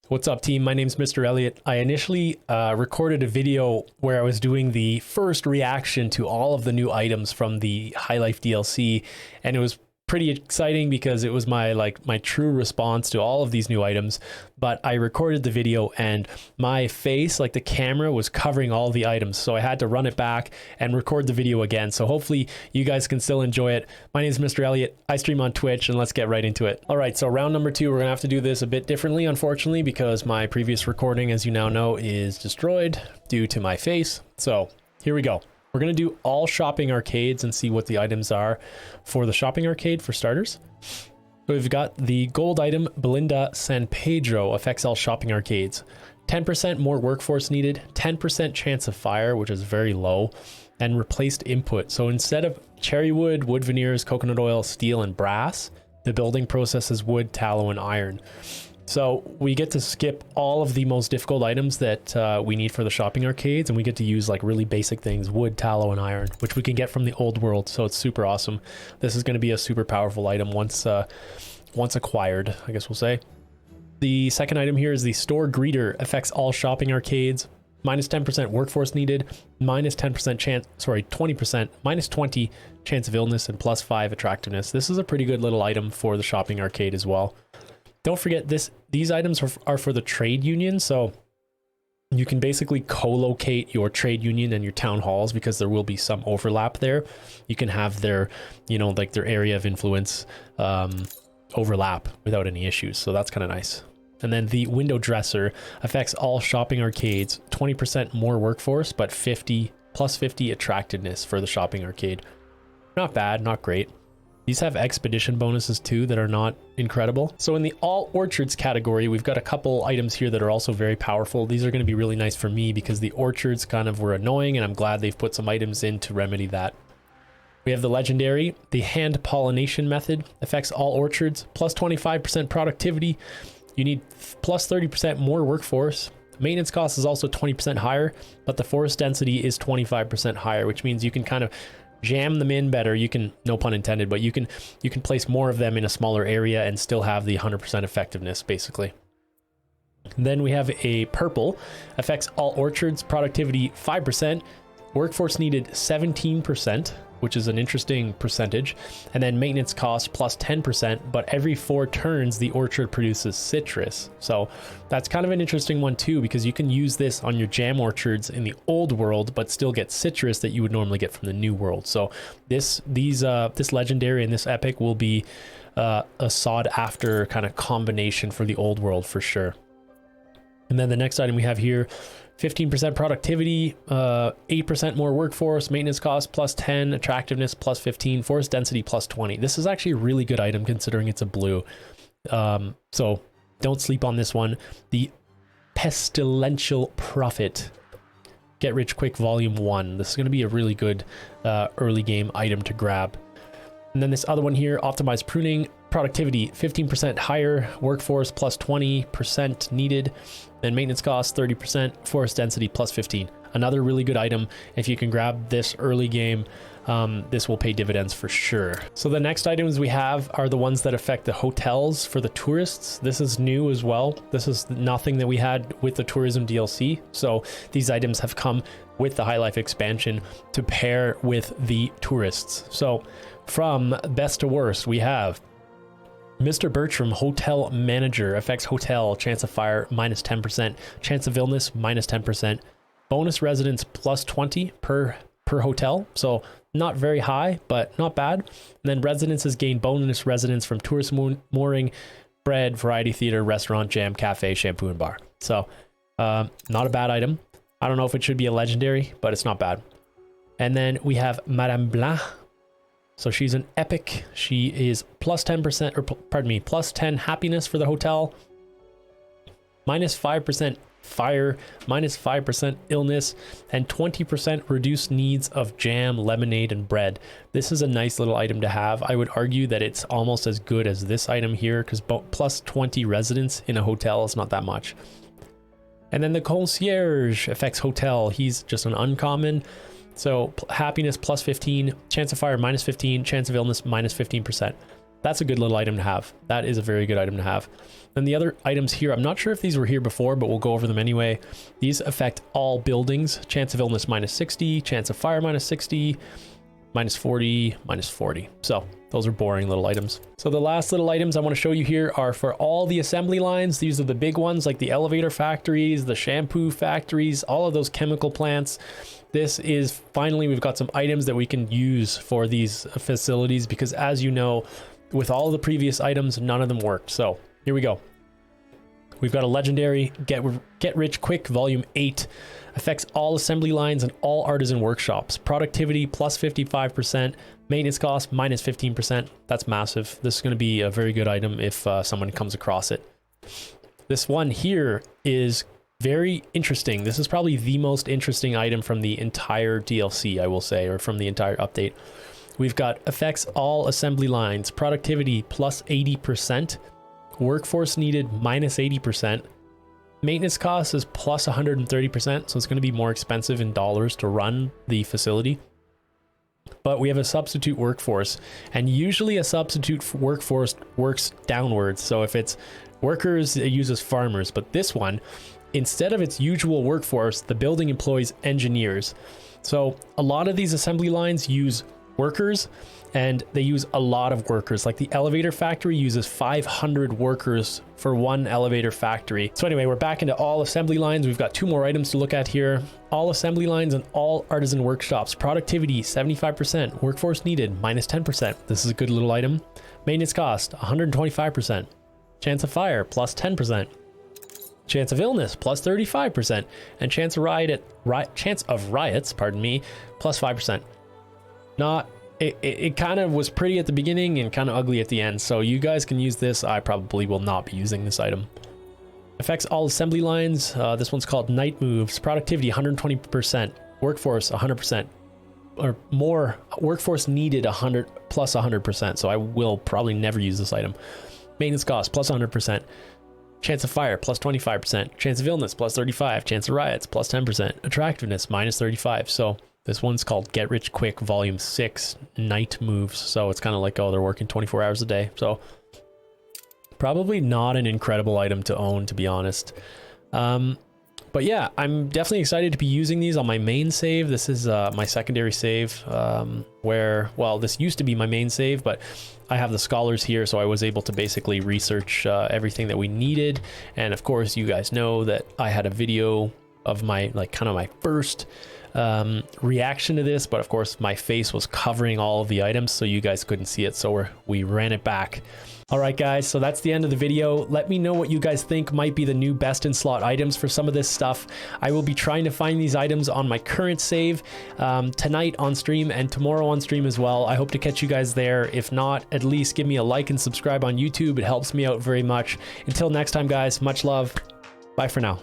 What's up, team? My name's Mr. Elliott. I initially recorded a video where I was doing the first reaction to all of the new items from the High Life DLC, and it was pretty exciting because it was my true response to all of these new items. But I recorded the video and my face, like the camera, was covering all the items, so I had to run it back and record the video again. So hopefully you guys can still enjoy it. My name is Mr. Elliott. I stream on Twitch, and let's get right into it. All right, so round number 2, we're gonna have to do this a bit differently, unfortunately, because my previous recording, as you now know, is destroyed due to my face. So here we go. We're going to do all shopping arcades and see what the items are for the shopping arcade for starters. So we've got the gold item, Belinda San Pedro, affects all shopping arcades. 10% more workforce needed, 10% chance of fire, which is very low, and replaced input. So instead of cherry wood, wood veneers, coconut oil, steel, and brass, the building process is wood, tallow, and iron. So we get to skip all of the most difficult items that we need for the shopping arcades, and we get to use like really basic things, wood, tallow, and iron, which we can get from the old world. So it's super awesome. This is going to be a super powerful item once acquired, I guess we'll say. The second item here is the store greeter, affects all shopping arcades. Minus 10% workforce needed, minus 10% chance, sorry, 20%, minus 20 chance of illness, and plus 5 attractiveness. This is a pretty good little item for the shopping arcade as well. Don't forget these items are for the trade union, so you can basically co-locate your trade union and your town halls because there will be some overlap there. You can have their, like their area of influence overlap without any issues, so that's kind of nice. And then the window dresser affects all shopping arcades, 20% more workforce, but plus 50 attractiveness for the shopping arcade. Not bad, not great. These have expedition bonuses too that are not incredible. So in the all orchards category, we've got a couple items here that are also very powerful. These are going to be really nice for me because the orchards kind of were annoying, and I'm glad they've put some items in to remedy that. We have the legendary, the hand pollination method, affects all orchards, plus 25% productivity. You need plus 30% more workforce. Maintenance cost is also 20% higher, but the forest density is 25% higher, which means you can kind of jam them in better. You can, no pun intended, but you can place more of them in a smaller area and still have the 100% effectiveness, basically. Then we have a purple, affects all orchards, productivity 5%, workforce needed 17%, which is an interesting percentage, and then maintenance cost plus 10%, but every 4 turns the orchard produces citrus. So that's kind of an interesting one too, because you can use this on your jam orchards in the old world, but still get citrus that you would normally get from the new world. So this legendary and this epic will be a sought after kind of combination for the old world for sure. And then the next item we have here, 15% productivity, 8% more workforce, maintenance cost plus 10, attractiveness plus 15, forest density plus 20. This is actually a really good item considering it's a blue. So don't sleep on this one. The pestilential prophet, get rich quick volume 1. This is going to be a really good early game item to grab. And then this other one here, optimized pruning, productivity 15% higher, workforce plus 20% needed, and maintenance cost 30%, forest density plus 15. Another really good item. If you can grab this early game, this will pay dividends for sure. So the next items we have are the ones that affect the hotels for the tourists. This is new as well. This is nothing that we had with the tourism DLC. So these items have come with the High Life expansion to pair with the tourists. So from best to worst, we have Mr. Bertram, Hotel Manager, affects hotel, chance of fire minus 10%, chance of illness minus 10%, bonus residence plus 20 per hotel, so not very high, but not bad. And then residences gain bonus residence from tourist mooring, bread, variety theater, restaurant, jam, cafe, shampoo, and bar. So not a bad item. I don't know if it should be a legendary, but it's not bad. And then we have Madame Blanc. So she's an epic. She is plus 10%, or pardon me, plus 10 happiness for the hotel, minus 5% fire, minus 5% illness, and 20% reduced needs of jam, lemonade, and bread. This is a nice little item to have. I would argue that it's almost as good as this item here, because plus 20 residents in a hotel is not that much. And then the concierge affects hotel. He's just an uncommon. So happiness plus 15, chance of fire minus 15, chance of illness minus 15%. that's a good little item to have. That is a very good item to have. Then the other items here, I'm not sure if these were here before, but we'll go over them anyway. These affect all buildings. Chance of illness -60, chance of fire -60, -40, -40. So those are boring little items. So the last little items I want to show you here are for all the assembly lines. These are the big ones like the elevator factories, the shampoo factories, all of those chemical plants. This is finally, we've got some items that we can use for these facilities because as you know, with all the previous items, none of them worked. So here we go. We've got a legendary Get Rich Quick Volume 8. Affects all assembly lines and all artisan workshops. Productivity +55%. Maintenance cost -15%. That's massive. This is going to be a very good item if someone comes across it. This one here is very interesting. This is probably the most interesting item from the entire DLC, I will say, or from the entire update. We've got affects all assembly lines. Productivity +80%. Workforce needed -80%. Maintenance cost is +130%, so it's going to be more expensive in dollars to run the facility. But we have a substitute workforce, and usually a substitute workforce works downwards. So if it's workers, it uses farmers. But this one, instead of its usual workforce, the building employs engineers. So a lot of these assembly lines use workers, and they use a lot of workers. Like the elevator factory uses 500 workers for one elevator factory. So anyway, we're back into all assembly lines. We've got 2 more items to look at here. All assembly lines and all artisan workshops. Productivity 75%. Workforce needed -10%. This is a good little item. Maintenance cost 125%. Chance of fire +10%. Chance of illness +35%. And chance of riots, pardon me, +5%. It kind of was pretty at the beginning and kind of ugly at the end, so you guys can use this. I probably will not be using this item. Affects all assembly lines. This one's called Night Moves. Productivity 120%. Workforce 100%. Or more. Workforce needed 100 +100%, so I will probably never use this item. Maintenance cost +100%. Chance of fire +25%. Chance of illness +35%. Chance of riots +10%. Attractiveness -35%. So this one's called Get Rich Quick Volume 6 Night Moves. So it's kind of like, oh, they're working 24 hours a day. So probably not an incredible item to own, to be honest. But yeah, I'm definitely excited to be using these on my main save. This is my secondary save where, well, this used to be my main save, but I have the scholars here, so I was able to basically research everything that we needed. And of course, you guys know that I had a video of my, like, kind of my first reaction to this, but of course my face was covering all of the items, so you guys couldn't see it, so we ran it back. All right, guys, so that's the end of the video. Let me know what you guys think might be the new best in slot items for some of this stuff. I will be trying to find these items on my current save tonight on stream and tomorrow on stream as well. I hope to catch you guys there. If not, at least give me a like and subscribe on YouTube. It helps me out very much. Until next time, guys, much love. Bye for now.